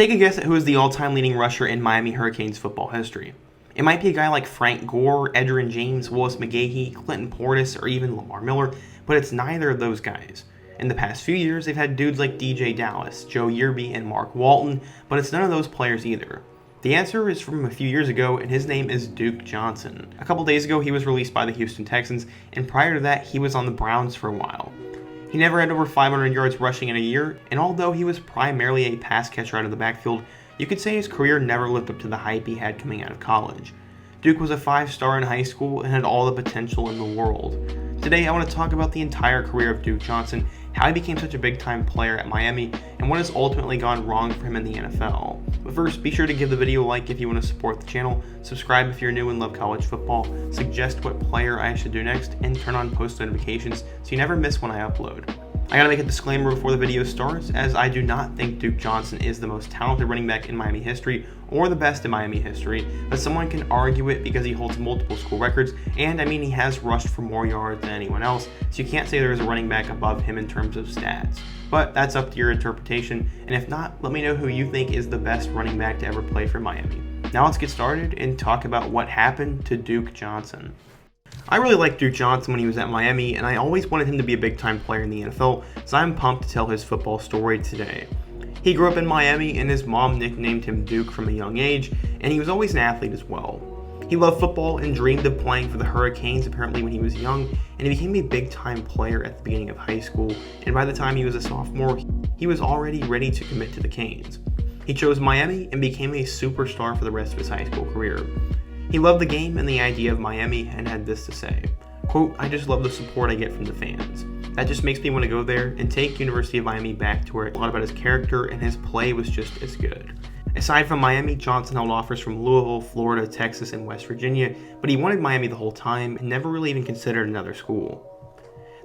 Take a guess at who is the all-time leading rusher in Miami Hurricanes football history. It might be a guy like Frank Gore, Edgerrin James, Willis McGahee, Clinton Portis, or even Lamar Miller, but it's neither of those guys. In the past few years, they've had dudes like DJ Dallas, Joe Yearby, and Mark Walton, but it's none of those players either. The answer is from a few years ago, and his name is Duke Johnson. A couple days ago, he was released by the Houston Texans, and prior to that, he was on the Browns for a while. He never had over 500 yards rushing in a year, and although he was primarily a pass catcher out of the backfield, you could say his career never lived up to the hype he had coming out of college. Duke was a 5-star in high school and had all the potential in the world. Today, I want to talk about the entire career of Duke Johnson, how he became such a big-time player at Miami, and what has ultimately gone wrong for him in the NFL. But first, be sure to give the video a like if you want to support the channel, subscribe if you're new and love college football, suggest what player I should do next, and turn on post notifications so you never miss when I upload. I gotta make a disclaimer before the video starts, as I do not think Duke Johnson is the most talented running back in Miami history or the best in Miami history, but someone can argue it because he holds multiple school records, and I mean he has rushed for more yards than anyone else, so you can't say there is a running back above him in terms of stats. But that's up to your interpretation, and if not, let me know who you think is the best running back to ever play for Miami. Now let's get started and talk about what happened to Duke Johnson. I really liked Duke Johnson when he was at Miami, and I always wanted him to be a big-time player in the NFL, so I'm pumped to tell his football story today. He grew up in Miami, and his mom nicknamed him Duke from a young age, and he was always an athlete as well. He loved football and dreamed of playing for the Hurricanes apparently when he was young, and he became a big-time player at the beginning of high school, and by the time he was a sophomore, he was already ready to commit to the Canes. He chose Miami and became a superstar for the rest of his high school career. He loved the game and the idea of Miami and had this to say, quote, "I just love the support I get from the fans. That just makes me want to go there and take University of Miami back to where a lot about his character and his play was just as good." Aside from Miami, Johnson held offers from Louisville, Florida, Texas, and West Virginia, but he wanted Miami the whole time and never really even considered another school.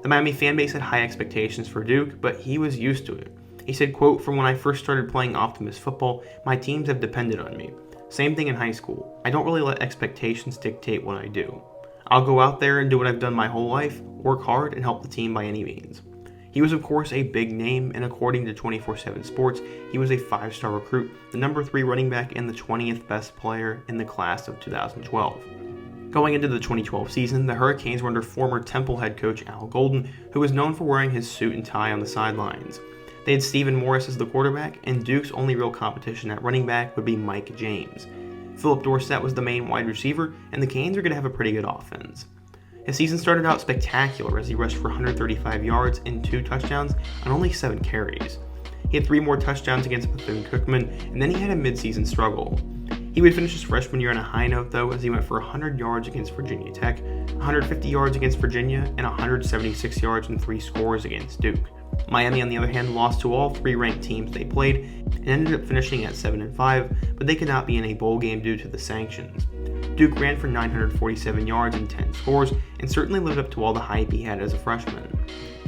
The Miami fan base had high expectations for Duke, but he was used to it. He said, quote, "From when I first started playing optimist football, my teams have depended on me. Same thing in high school. I don't really let expectations dictate what I do. I'll go out there and do what I've done my whole life, work hard, and help the team by any means." He was of course a big name, and according to 24/7 Sports, he was a 5-star recruit, the number 3 running back, and the 20th best player in the class of 2012. Going into the 2012 season, the Hurricanes were under former Temple head coach Al Golden, who was known for wearing his suit and tie on the sidelines. They had Stephen Morris as the quarterback, and Duke's only real competition at running back would be Mike James. Philip Dorsett was the main wide receiver, and the Canes were going to have a pretty good offense. His season started out spectacular as he rushed for 135 yards and 2 touchdowns on only 7 carries. He had 3 more touchdowns against Bethune-Cookman, and then he had a midseason struggle. He would finish his freshman year on a high note though, as he went for 100 yards against Virginia Tech, 150 yards against Virginia, and 176 yards and 3 scores against Duke. Miami, on the other hand, lost to all 3 ranked teams they played and ended up finishing at 7-5, but they could not be in a bowl game due to the sanctions. Duke ran for 947 yards and 10 scores, and certainly lived up to all the hype he had as a freshman.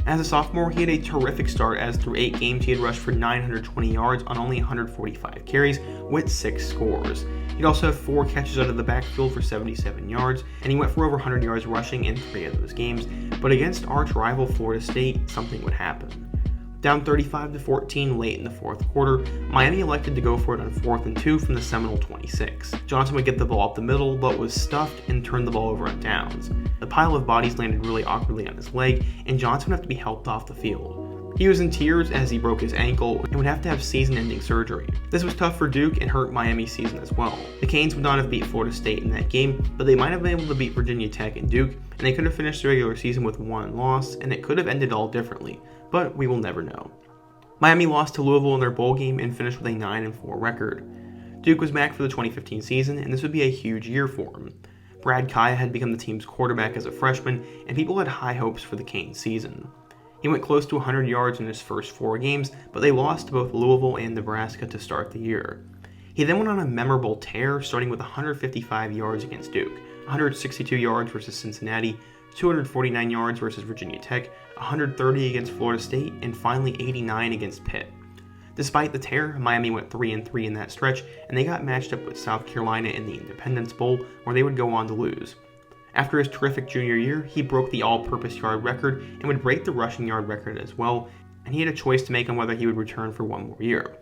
As a sophomore, he had a terrific start, as through 8 games he had rushed for 920 yards on only 145 carries with 6 scores. He'd also have 4 catches out of the backfield for 77 yards, and he went for over 100 yards rushing in 3 of those games, but against arch rival Florida State, something would happen. Down 35-14 late in the 4th quarter, Miami elected to go for it on 4th and 2 from the Seminole 26. Johnson would get the ball up the middle, but was stuffed and turned the ball over on downs. The pile of bodies landed really awkwardly on his leg, and Johnson would have to be helped off the field. He was in tears as he broke his ankle and would have to have season-ending surgery. This was tough for Duke and hurt Miami's season as well. The Canes would not have beat Florida State in that game, but they might have been able to beat Virginia Tech and Duke, and they could have finished the regular season with 1 loss, and it could have ended all differently, but we will never know. Miami lost to Louisville in their bowl game and finished with a 9-4 record. Duke was back for the 2015 season, and this would be a huge year for him. Brad Kaya had become the team's quarterback as a freshman, and people had high hopes for the Canes season. He went close to 100 yards in his first 4 games, but they lost to both Louisville and Nebraska to start the year. He then went on a memorable tear, starting with 155 yards against Duke, 162 yards versus Cincinnati, 249 yards versus Virginia Tech, 130 against Florida State, and finally 89 against Pitt. Despite the tear, Miami went 3-3 in that stretch, and they got matched up with South Carolina in the Independence Bowl, where they would go on to lose. After his terrific junior year, he broke the all-purpose yard record and would break the rushing yard record as well, and he had a choice to make on whether he would return for one more year.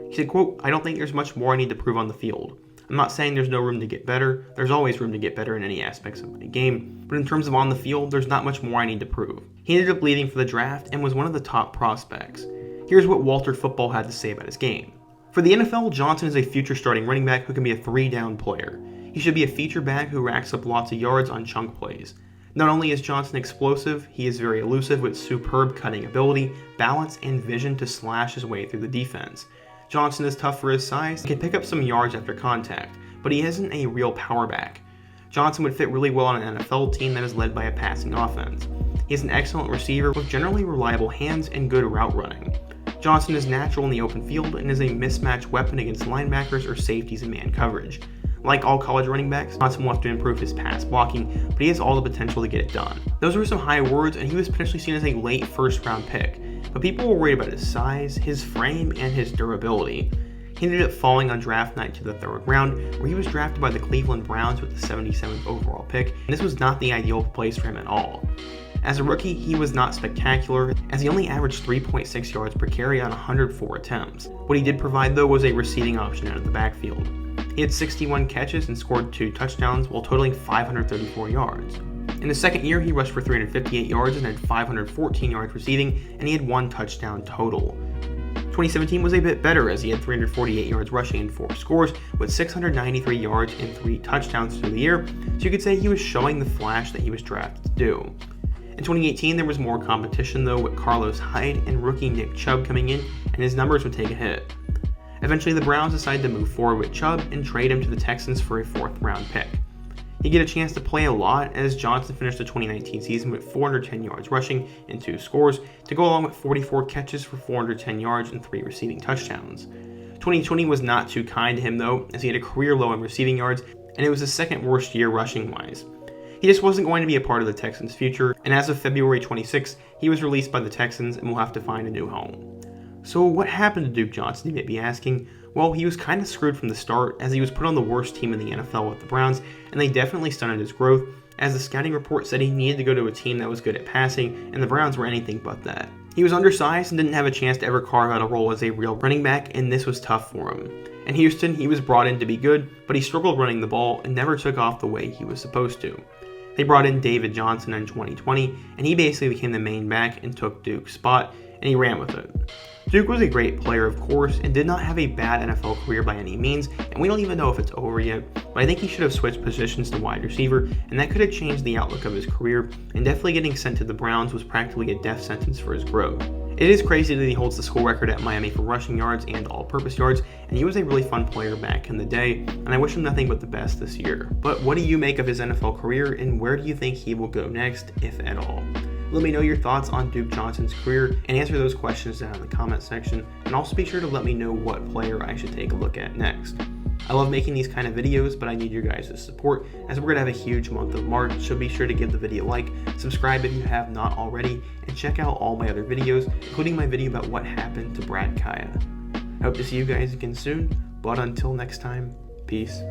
He said, quote, "I don't think there's much more I need to prove on the field. I'm not saying there's no room to get better. There's always room to get better in any aspects of my game, but in terms of on the field, there's not much more I need to prove." He ended up leaving for the draft and was one of the top prospects. Here's what Walter Football had to say about his game. For the NFL, Johnson is a future starting running back who can be a 3-down player. He should be a feature back who racks up lots of yards on chunk plays. Not only is Johnson explosive, he is very elusive with superb cutting ability, balance, and vision to slash his way through the defense. Johnson is tough for his size and can pick up some yards after contact, but he isn't a real power back. Johnson would fit really well on an NFL team that is led by a passing offense. He is an excellent receiver with generally reliable hands and good route running. Johnson is natural in the open field and is a mismatch weapon against linebackers or safeties in man coverage. Like all college running backs, Johnson will have to improve his pass blocking, but he has all the potential to get it done. Those were some high words, and he was potentially seen as a late first-round pick, but people were worried about his size, his frame, and his durability. He ended up falling on draft night to the 3rd round, where he was drafted by the Cleveland Browns with the 77th overall pick, and this was not the ideal place for him at all. As a rookie, he was not spectacular, as he only averaged 3.6 yards per carry on 104 attempts. What he did provide, though, was a receiving option out of the backfield. He had 61 catches and scored 2 touchdowns while totaling 534 yards. In his second year, he rushed for 358 yards and had 514 yards receiving, and he had 1 touchdown total. 2017 was a bit better as he had 348 yards rushing and 4 scores, with 693 yards and 3 touchdowns through the year, so you could say he was showing the flash that he was drafted to do. In 2018, there was more competition though, with Carlos Hyde and rookie Nick Chubb coming in, and his numbers would take a hit. Eventually, the Browns decided to move forward with Chubb and trade him to the Texans for a 4th-round pick. He'd get a chance to play a lot as Johnson finished the 2019 season with 410 yards rushing and 2 scores to go along with 44 catches for 410 yards and 3 receiving touchdowns. 2020 was not too kind to him though, as he had a career low in receiving yards, and it was his 2nd worst year rushing-wise. He just wasn't going to be a part of the Texans' future, and as of February 26, he was released by the Texans and will have to find a new home. So what happened to Duke Johnson, you may be asking? Well, he was kind of screwed from the start, as he was put on the worst team in the NFL with the Browns, and they definitely stunted his growth, as the scouting report said he needed to go to a team that was good at passing, and the Browns were anything but that. He was undersized and didn't have a chance to ever carve out a role as a real running back, and this was tough for him. In Houston, he was brought in to be good, but he struggled running the ball and never took off the way he was supposed to. They brought in David Johnson in 2020, and he basically became the main back and took Duke's spot, and he ran with it. Duke was a great player, of course, and did not have a bad NFL career by any means, and we don't even know if it's over yet, but I think he should have switched positions to wide receiver, and that could have changed the outlook of his career, and definitely getting sent to the Browns was practically a death sentence for his growth. It is crazy that he holds the school record at Miami for rushing yards and all-purpose yards, and he was a really fun player back in the day, and I wish him nothing but the best this year. But what do you make of his NFL career, and where do you think he will go next, if at all? Let me know your thoughts on Duke Johnson's career and answer those questions down in the comment section, and also be sure to let me know what player I should take a look at next. I love making these kind of videos, but I need your guys' support as we're going to have a huge month of March, so be sure to give the video a like, subscribe if you have not already, and check out all my other videos, including my video about what happened to Brad Kaya. I hope to see you guys again soon, but until next time, peace.